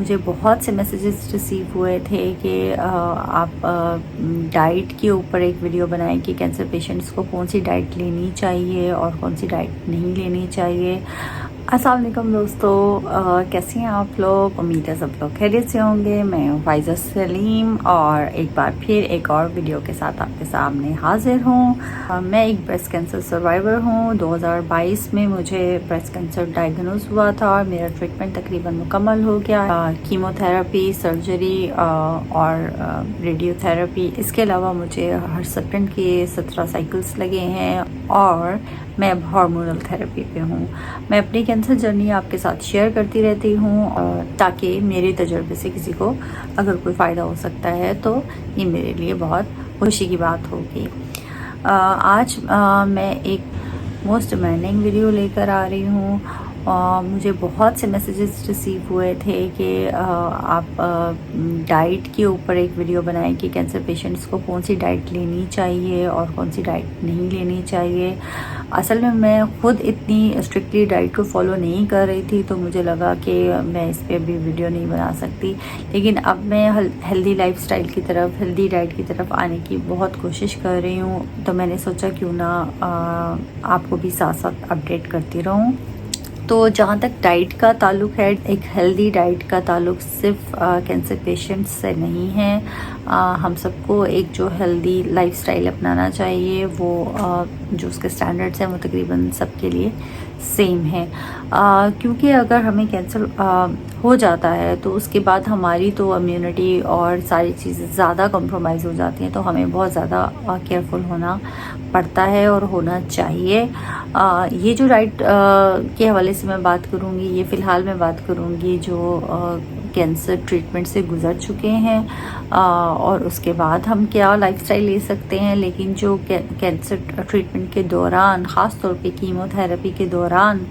मुझे बहुत से मैसेजेस रिसीव हुए थे कि आप डाइट के ऊपर एक वीडियो बनाएं कि कैंसर पेशेंट्स को कौन सी डाइट लेनी चाहिए और कौन सी डाइट नहीं लेनी चाहिए। अस्सलाम वालेकुम दोस्तों, कैसे हैं आप लोग? उम्मीद है सब लोग खैरियत से होंगे। मैं हूं फाइज़ा सलीम और एक बार फिर एक और वीडियो के साथ आपके सामने हाजिर हूं। मैं एक ब्रेस्ट कैंसर सर्वाइवर हूं। 2022 में मुझे ब्रेस्ट कैंसर डायग्नोज हुआ था और मेरा ट्रीटमेंट तकरीबन मुकम्मल हो गया। कीमोथेरेपी, सर्जरी और रेडियोथेरेपी, इसके अलावा मुझे हर्सटेंट के 17 साइकिल्स लगे हैं और मैं अब हार्मोनल थेरेपी पे हूँ। मैं अपनी कैंसर जर्नी आपके साथ शेयर करती रहती हूँ ताकि मेरे तजर्बे से किसी को अगर कोई फ़ायदा हो सकता है तो ये मेरे लिए बहुत खुशी की बात होगी। आज मैं एक मोस्ट डिमांडिंग वीडियो लेकर आ रही हूँ। मुझे बहुत से मैसेजेस रिसीव हुए थे कि आप डाइट के ऊपर एक वीडियो बनाएं कि कैंसर पेशेंट्स को कौन सी डाइट लेनी चाहिए और कौन सी डाइट नहीं लेनी चाहिए। असल में मैं ख़ुद इतनी स्ट्रिक्टली डाइट को फॉलो नहीं कर रही थी, तो मुझे लगा कि मैं इस पर अभी वीडियो नहीं बना सकती। लेकिन अब मैं हेल्दी लाइफस्टाइल की तरफ, हेल्दी डाइट की तरफ आने की बहुत कोशिश कर रही हूँ, तो मैंने सोचा क्यों ना आपको भी साथ साथ अपडेट करती रहूँ। तो जहाँ तक डाइट का ताल्लुक़ है, एक हेल्दी डाइट का ताल्लुक़ सिर्फ कैंसर पेशेंट्स से नहीं है। हम सबको एक जो हेल्दी लाइफस्टाइल अपनाना चाहिए, वो जो उसके स्टैंडर्ड्स हैं वो तकरीबन सबके लिए सेम है। क्योंकि अगर हमें कैंसर हो जाता है तो उसके बाद हमारी तो इम्यूनिटी और सारी चीज़ें ज़्यादा कॉम्प्रोमाइज़ हो जाती हैं, तो हमें बहुत ज़्यादा केयरफुल होना पड़ता है और होना चाहिए। ये जो डाइट के हवाले से मैं बात करूँगी, ये फ़िलहाल मैं बात करूँगी जो कैंसर ट्रीटमेंट से गुज़र चुके हैं और उसके बाद हम क्या लाइफस्टाइल ले सकते हैं। लेकिन जो कैंसर ट्रीटमेंट के दौरान, ख़ास तौर पे कीमोथेरेपी के दौरान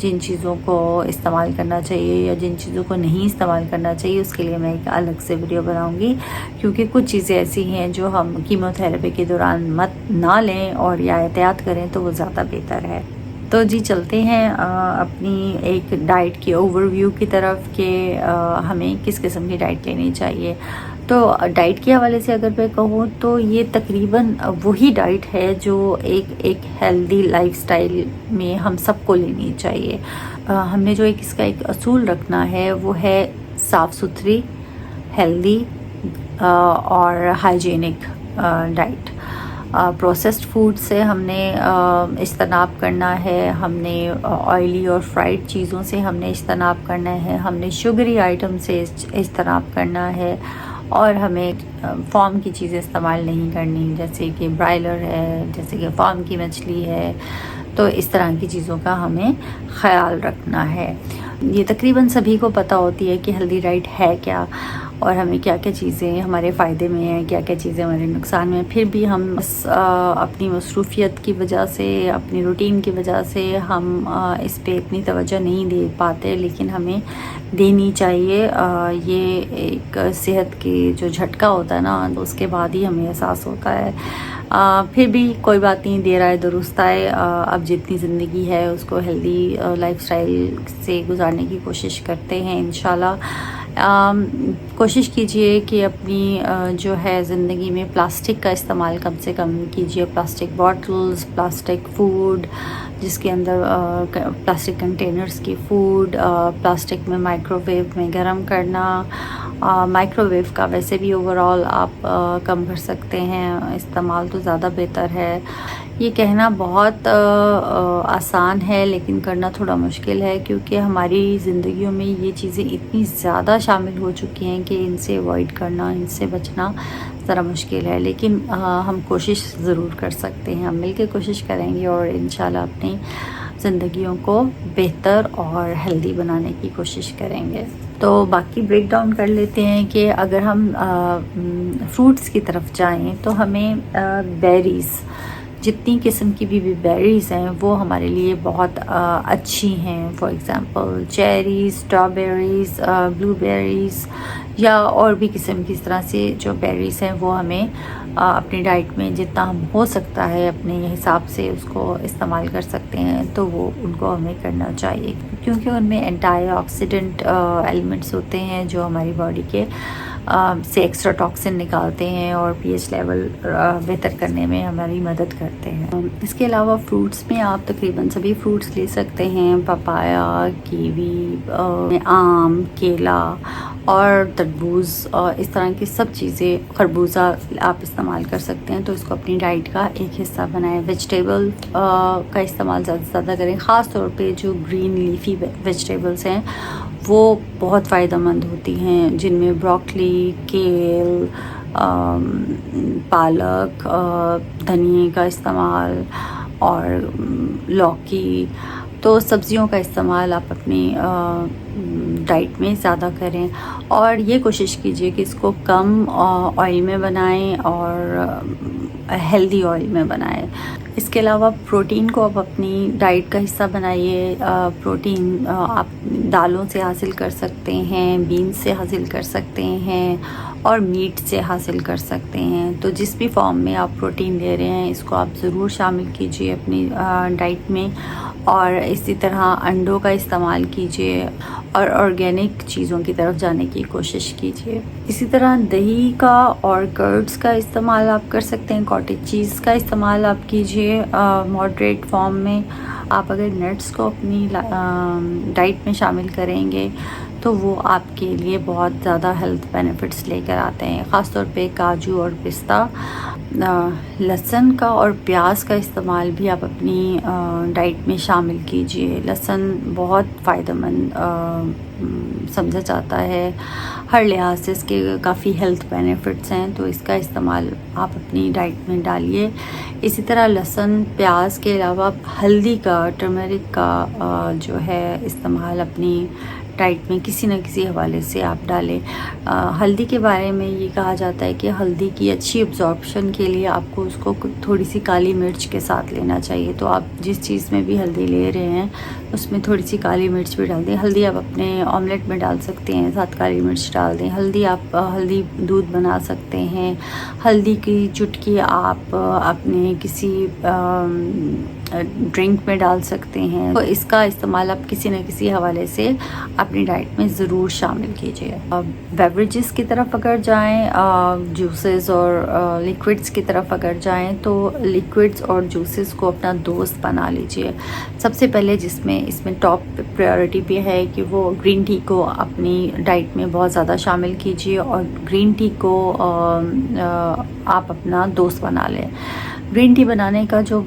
जिन चीज़ों को इस्तेमाल करना चाहिए या जिन चीज़ों को नहीं इस्तेमाल करना चाहिए, उसके लिए मैं एक अलग से वीडियो बनाऊंगी। क्योंकि कुछ चीज़ें ऐसी हैं जो हम कीमोथेरेपी के दौरान मत ना लें और या एहतियात करें तो वो ज़्यादा बेहतर है। तो जी चलते हैं अपनी एक डाइट की ओवरव्यू की तरफ कि हमें किस किस्म की डाइट लेनी चाहिए। तो डाइट के हवाले से अगर मैं कहूँ तो ये तकरीबन वही डाइट है जो एक हेल्दी लाइफस्टाइल में हम सबको लेनी चाहिए। हमने जो इसका एक असूल रखना है वो है साफ़ सुथरी, हेल्दी और हाइजीनिक डाइट। प्रोसेस्ड फूड से हमने इज्तनाब करना है, हमने ऑयली और फ्राइड चीज़ों से हमने इज्तनाब करना है, हमने शुगरी आइटम से इज्तनाब करना है और हमें फार्म की चीज़ें इस्तेमाल नहीं करनी, जैसे कि ब्रायलर है, जैसे कि फार्म की मछली है। तो इस तरह की चीज़ों का हमें ख़याल रखना है। ये तकरीबन सभी को पता होती है कि हेल्दी डाइट है क्या और हमें क्या क्या चीज़ें हमारे फ़ायदे में हैं, क्या क्या चीज़ें हमारे नुकसान में। फिर भी हम अपनी मसरूफ़ियत की वजह से, अपनी रूटीन की वजह से हम इस पे इतनी तवज्जो नहीं दे पाते, लेकिन हमें देनी चाहिए। ये एक सेहत की जो झटका होता है ना, तो उसके बाद ही हमें एहसास होता है। फिर भी कोई बात नहीं, देर आए दुरुस्त आए। अब जितनी ज़िंदगी है उसको हेल्दी लाइफस्टाइल से गुजारने की कोशिश करते हैं इंशाल्लाह। कोशिश कीजिए कि अपनी जो है ज़िंदगी में प्लास्टिक का इस्तेमाल कम से कम कीजिए। प्लास्टिक बॉटल्स, प्लास्टिक फ़ूड जिसके अंदर प्लास्टिक कंटेनर्स की फ़ूड, प्लास्टिक में माइक्रोवेव में गर्म करना, माइक्रोवेव का वैसे भी ओवरऑल आप कम कर सकते हैं, इस्तेमाल तो ज़्यादा बेहतर है। ये कहना बहुत आसान है लेकिन करना थोड़ा मुश्किल है, क्योंकि हमारी ज़िंदगियों में ये चीज़ें इतनी ज़्यादा शामिल हो चुकी हैं कि इनसे अवॉइड करना, इनसे बचना ज़रा मुश्किल है। लेकिन हम कोशिश ज़रूर कर सकते हैं, हम मिलकर कोशिश करेंगे और इंशाल्लाह अपनी ज़िंदगियों को बेहतर और हेल्दी बनाने की कोशिश करेंगे। तो बाकी ब्रेक डाउन कर लेते हैं कि अगर हम फ्रूट्स की तरफ जाएं तो हमें बेरीज़, जितनी किस्म की भी बेरीज़ हैं वो हमारे लिए बहुत अच्छी हैं। For example cherries, strawberries, blueberries, या और भी किस्म की इस तरह से जो बेरीज़ हैं वो हमें अपनी डाइट में जितना हम हो सकता है अपने हिसाब से उसको इस्तेमाल कर सकते हैं, तो वो उनको हमें करना चाहिए, क्योंकि उनमें एंटीऑक्सीडेंट एलिमेंट्स होते हैं जो हमारी बॉडी के से एक्स्ट्रा टॉक्सिन निकालते हैं और पीएच लेवल बेहतर करने में हमारी मदद करते हैं। इसके अलावा फ्रूट्स में आप तकरीबन सभी फ्रूट्स ले सकते हैं, पपाया, कीवी, आम, केला और तरबूज, इस तरह की सब चीज़ें, खरबूजा आप इस्तेमाल कर सकते हैं। तो इसको अपनी डाइट का एक हिस्सा बनाएं। वेजिटेबल का इस्तेमाल ज़्यादा से ज़्यादा करें, ख़ास तौर पे जो ग्रीन लीफी वेजिटेबल्स हैं वो बहुत फ़ायदेमंद होती हैं, जिनमें ब्रोकली, केल, पालक, धनिए का इस्तेमाल और लौकी। तो सब्ज़ियों का इस्तेमाल आप अपनी डाइट में ज़्यादा करें और ये कोशिश कीजिए कि इसको कम ऑयल में बनाएं और हेल्दी ऑयल में बनाएं। इसके अलावा प्रोटीन को आप अपनी डाइट का हिस्सा बनाइए। प्रोटीन आप दालों से हासिल कर सकते हैं, बीन्स से हासिल कर सकते हैं और मीट से हासिल कर सकते हैं। तो जिस भी फॉर्म में आप प्रोटीन ले रहे हैं इसको आप ज़रूर शामिल कीजिए अपनी डाइट में। और इसी तरह अंडों का इस्तेमाल कीजिए और ऑर्गेनिक चीज़ों की तरफ जाने की कोशिश कीजिए। इसी तरह दही का और कर्ड्स का इस्तेमाल आप कर सकते हैं। कॉटेज चीज़ का इस्तेमाल आप कीजिए मॉडरेट फॉर्म में। आप अगर नट्स को अपनी डाइट में शामिल करेंगे तो वो आपके लिए बहुत ज़्यादा हेल्थ बेनिफिट्स लेकर आते हैं, ख़ास तौर पे काजू और पिस्ता। लहसुन का और प्याज का इस्तेमाल भी आप अपनी डाइट में शामिल कीजिए। लहसुन बहुत फ़ायदेमंद समझा जाता है, हर लिहाज से इसके काफ़ी हेल्थ बेनिफिट्स हैं, तो इसका इस्तेमाल आप अपनी डाइट में डालिए। इसी तरह लहसुन, प्याज के अलावा आप हल्दी का, टर्मरिक का जो है इस्तेमाल अपनी डाइट में किसी न किसी हवाले से आप डालें। हल्दी के बारे में ये कहा जाता है कि हल्दी की अच्छी एब्जॉर्प्शन के लिए आपको उसको थोड़ी सी काली मिर्च के साथ लेना चाहिए। तो आप जिस चीज़ में भी हल्दी ले रहे हैं उसमें थोड़ी सी काली मिर्च भी डाल दें। हल्दी आप अपने ऑमलेट में डाल सकते हैं, साथ काली मिर्च डाल दें। हल्दी आप हल्दी दूध बना सकते हैं। हल्दी की चुटकी आप अपने किसी ड्रिंक में डाल सकते हैं। तो इसका इस्तेमाल आप किसी न किसी हवाले से अपनी डाइट में ज़रूर शामिल कीजिए। बेवरेजेस की तरफ अगर जाएं, जूसेस और लिक्विड्स की तरफ अगर जाएं, तो लिक्विड्स और जूसेस को अपना दोस्त बना लीजिए। सबसे पहले इसमें टॉप प्रायोरिटी पे है कि वो ग्रीन टी को अपनी डाइट में बहुत ज़्यादा शामिल कीजिए और ग्रीन टी को आप अपना दोस्त बना लें। ग्रीन टी बनाने का जो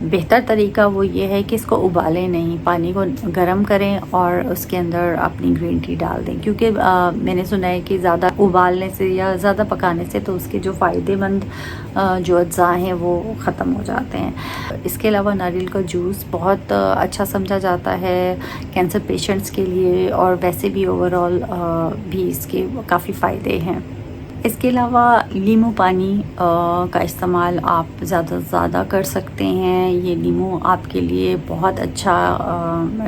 बेहतर तरीका वो ये है कि इसको उबालें नहीं, पानी को गर्म करें और उसके अंदर अपनी ग्रीन टी डाल दें, क्योंकि मैंने सुना है कि ज़्यादा उबालने से या ज़्यादा पकाने से तो उसके जो फ़ायदेमंद जो अज्जा हैं वो ख़त्म हो जाते हैं। इसके अलावा नारियल का जूस बहुत अच्छा समझा जाता है कैंसर पेशेंट्स के लिए और वैसे भी ओवरऑल भी इसके काफ़ी फ़ायदे हैं। इसके अलावा नींबू पानी का इस्तेमाल आप ज़्यादा से ज़्यादा कर सकते हैं। ये नींबू आपके लिए बहुत अच्छा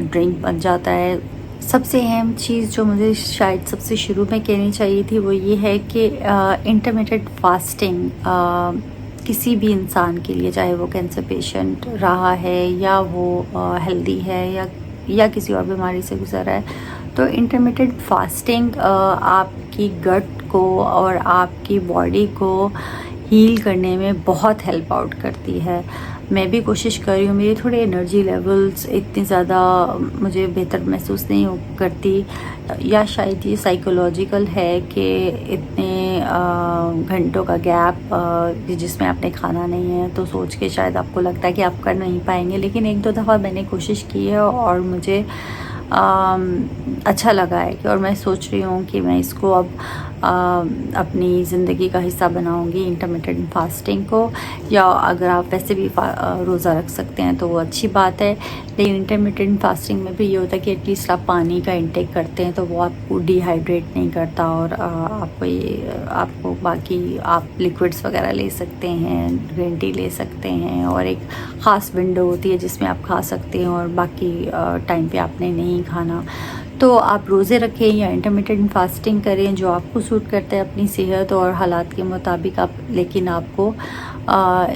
ड्रिंक बन जाता है। सबसे अहम चीज़ जो मुझे शायद सबसे शुरू में कहनी चाहिए थी वो ये है कि इंटरमिटेंट फास्टिंग किसी भी इंसान के लिए, चाहे वो कैंसर पेशेंट रहा है या वो हेल्दी है या किसी और बीमारी से गुजर रहा है, तो इंटरमिटेंट फास्टिंग आपकी गट को और आपकी बॉडी को हील करने में बहुत हेल्प आउट करती है। मैं भी कोशिश कर रही हूँ, मेरी थोड़ी एनर्जी लेवल्स इतनी ज़्यादा मुझे बेहतर महसूस नहीं करती, या शायद ये साइकोलॉजिकल है कि इतने घंटों का गैप जिसमें आपने खाना नहीं है, तो सोच के शायद आपको लगता है कि आप कर नहीं पाएंगे। लेकिन एक दो दफ़ा मैंने कोशिश की है और मुझे अच्छा लगा है कि, और मैं सोच रही हूँ कि मैं इसको अब अपनी ज़िंदगी का हिस्सा बनाऊँगी इंटरमिटेंट फास्टिंग को। या अगर आप वैसे भी रोज़ा रख सकते हैं तो वो अच्छी बात है, लेकिन इंटरमिटेंट फास्टिंग में भी ये होता है कि एटलीस्ट आप पानी का इंटेक करते हैं तो वो आपको डिहाइड्रेट नहीं करता और आपको बाकी आप लिक्विड्स वगैरह ले सकते हैं, ग्रीन टी ले सकते हैं और एक ख़ास विंडो होती है जिसमें आप खा सकते हैं और बाकी टाइम पे आपने नहीं खाना। तो आप रोज़े रखें या इंटरमिटेंट फास्टिंग करें, जो आपको सूट करता है अपनी सेहत और हालात के मुताबिक आप, लेकिन आपको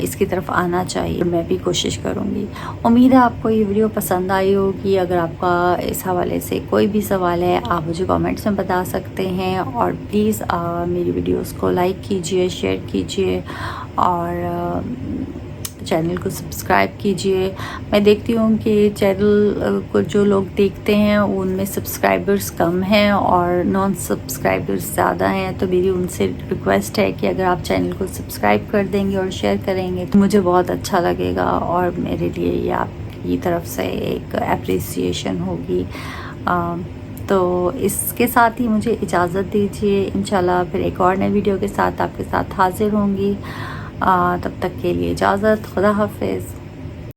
इसकी तरफ आना चाहिए। मैं भी कोशिश करूँगी। उम्मीद है आपको ये वीडियो पसंद आई होगी। अगर आपका इस हवाले से कोई भी सवाल है आप मुझे कमेंट्स में बता सकते हैं, और प्लीज़ मेरी वीडियोस को लाइक कीजिए, शेयर कीजिए और चैनल को सब्सक्राइब कीजिए। मैं देखती हूँ कि चैनल को जो लोग देखते हैं उनमें सब्सक्राइबर्स कम हैं और नॉन सब्सक्राइबर्स ज़्यादा हैं, तो मेरी उनसे रिक्वेस्ट है कि अगर आप चैनल को सब्सक्राइब कर देंगे और शेयर करेंगे तो मुझे बहुत अच्छा लगेगा, और मेरे लिए ये आपकी तरफ से एक अप्रिसिएशन होगी। तो इसके साथ ही मुझे इजाज़त दीजिए। इंशाल्लाह फिर एक और नई वीडियो के साथ आपके साथ हाजिर होंगी। तब तक के लिए इजाज़त। खुदा हाफिज़।